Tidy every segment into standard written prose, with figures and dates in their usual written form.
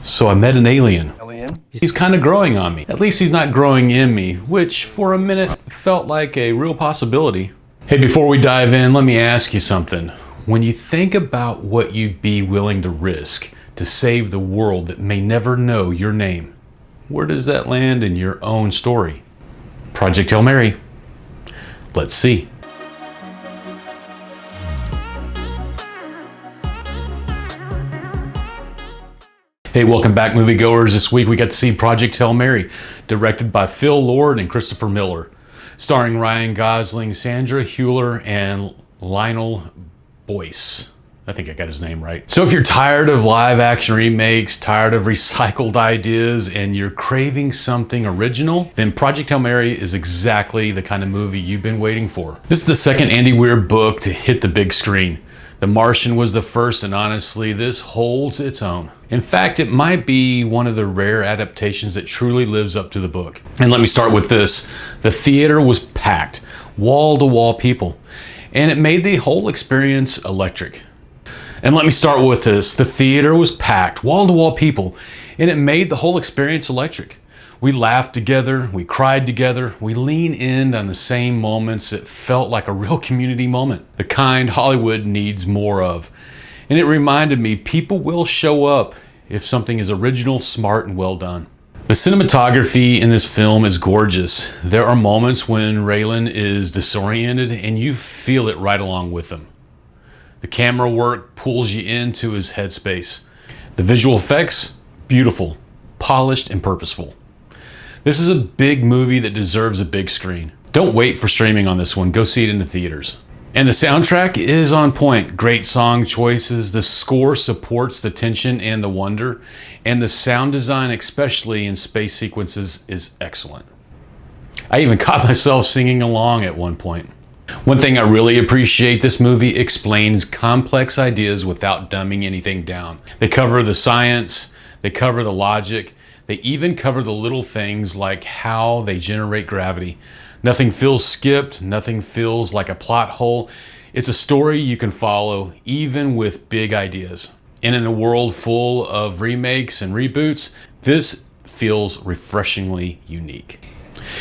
So I met an alien. Alien? He's kind of growing on me. At least he's not growing in me, which for a minute felt like a real possibility. Hey, before we dive in, let me ask you something. When you think about what you'd be willing to risk to save the world that may never know your name, where does that land in your own story? Project Hail Mary. Let's see. Hey, welcome back, moviegoers. This week we got to see Project Hail Mary, directed by Phil Lord and Christopher Miller, starring Ryan Gosling, Sandra Hüller, and Lionel Boyce. I think I got his name right. So if you're tired of live action remakes, tired of recycled ideas, and you're craving something original, then Project Hail Mary is exactly the kind of movie you've been waiting for. This is the second Andy Weir book to hit the big screen. The Martian was the first, and honestly, this holds its own. In fact, it might be one of the rare adaptations that truly lives up to the book. And let me start with this. The theater was packed, wall-to-wall people, and it made the whole experience electric. And let me start with this. The theater was packed, wall-to-wall people, and it made the whole experience electric. We laughed together, we cried together, we leaned in on the same moments. It felt like a real community moment, the kind Hollywood needs more of. And it reminded me, people will show up if something is original, smart, and well done. The cinematography in this film is gorgeous. There are moments when Ryland is disoriented and you feel it right along with him. The camera work pulls you into his headspace. The visual effects, beautiful, polished, and purposeful. This is a big movie that deserves a big screen. Don't wait for streaming on this one. Go see it in the theaters. And the soundtrack is on point. Great song choices. The score supports the tension and the wonder. And the sound design, especially in space sequences, is excellent. I even caught myself singing along at one point. One thing I really appreciate, this movie explains complex ideas without dumbing anything down. They cover the science, they cover the logic, they even cover the little things like how they generate gravity. Nothing feels skipped, nothing feels like a plot hole. It's a story you can follow, even with big ideas. And in a world full of remakes and reboots, this feels refreshingly unique.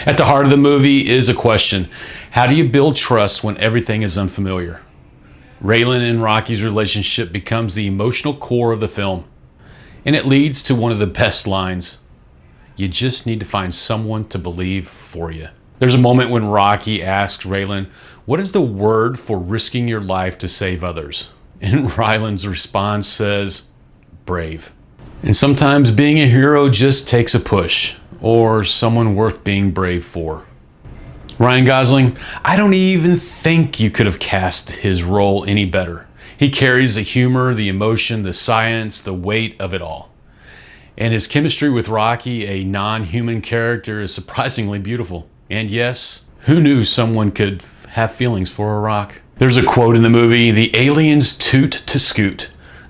At the heart of the movie is a question. How do you build trust when everything is unfamiliar? Ryland and Rocky's relationship becomes the emotional core of the film. And it leads to one of the best lines. You just need to find someone to believe for you. There's a moment when Rocky asks Ryland, what is the word for risking your life to save others? And Ryland's response says, brave. And sometimes being a hero just takes a push, or someone worth being brave for. Ryan Gosling, I don't even think you could have cast his role any better. He carries the humor, the emotion, the science, the weight of it all. And his chemistry with Rocky, a non-human character, is surprisingly beautiful. And yes, who knew someone could have feelings for a rock? There's a quote in the movie, the aliens toot to scoot.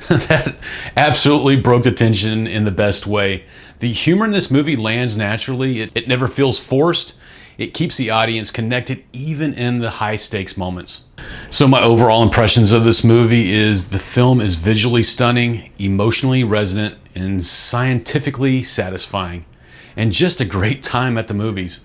That absolutely broke the tension in the best way. The humor in this movie lands naturally. It never feels forced. It keeps the audience connected even in the high stakes moments. So my overall impressions of this movie is the film is visually stunning, emotionally resonant, and scientifically satisfying. And just a great time at the movies.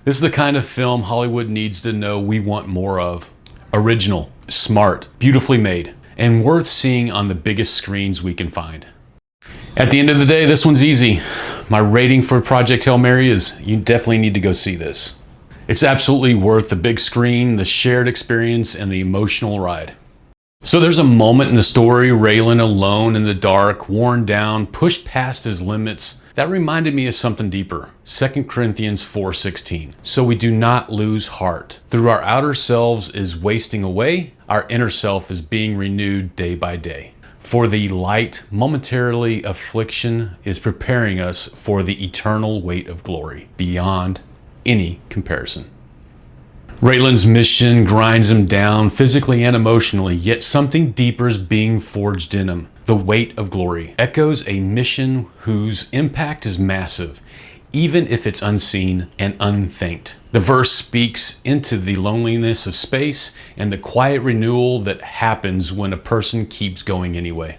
This is the kind of film Hollywood needs to know we want more of. Original, smart, beautifully made, and worth seeing on the biggest screens we can find. At the end of the day, this one's easy. My rating for Project Hail Mary is you definitely need to go see this. It's absolutely worth the big screen, the shared experience, and the emotional ride. So there's a moment in the story, Ryland alone in the dark, worn down, pushed past his limits. That reminded me of something deeper. 2 Corinthians 4:16. So we do not lose heart. Through our outer selves is wasting away, our inner self is being renewed day by day. For the light, momentarily affliction is preparing us for the eternal weight of glory, beyond any comparison. Ryland's mission grinds him down physically and emotionally, yet something deeper is being forged in him. The weight of glory echoes a mission whose impact is massive, even if it's unseen and unthanked. The verse speaks into the loneliness of space and the quiet renewal that happens when a person keeps going anyway.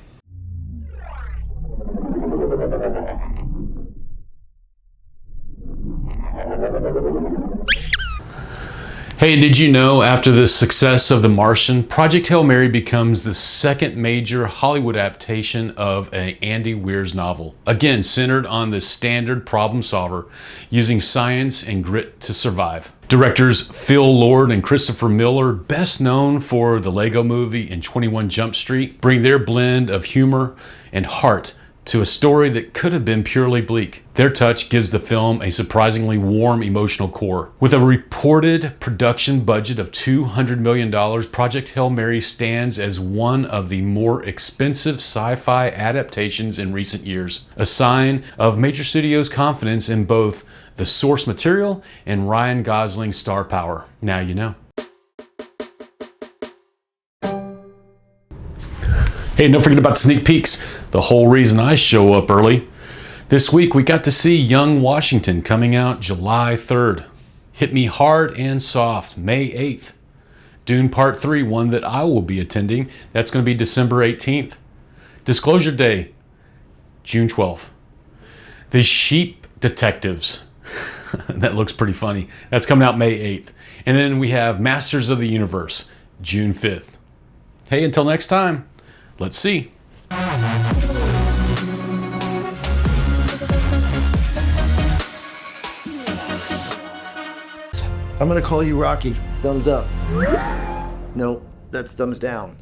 Hey, and did you know after the success of The Martian, Project Hail Mary becomes the second major Hollywood adaptation of an Andy Weir's novel. Again, centered on the standard problem solver, using science and grit to survive. Directors Phil Lord and Christopher Miller, best known for the Lego Movie and 21 Jump Street, bring their blend of humor and heart to a story that could have been purely bleak. Their touch gives the film a surprisingly warm emotional core. With a reported production budget of $200 million, Project Hail Mary stands as one of the more expensive sci-fi adaptations in recent years, a sign of major studios' confidence in both the source material and Ryan Gosling's star power. Now you know. Hey, don't forget about the sneak peeks, the whole reason I show up early. This week we got to see Young Washington coming out July 3rd. Hit Me Hard and Soft, May 8th. Dune Part 3, one that I will be attending, that's going to be December 18th. Disclosure Day, June 12th. The Sheep Detectives, that looks pretty funny. That's coming out May 8th. And then we have Masters of the Universe, June 5th. Hey, until next time. Let's see. I'm gonna call you Rocky. Thumbs up. No, that's thumbs down.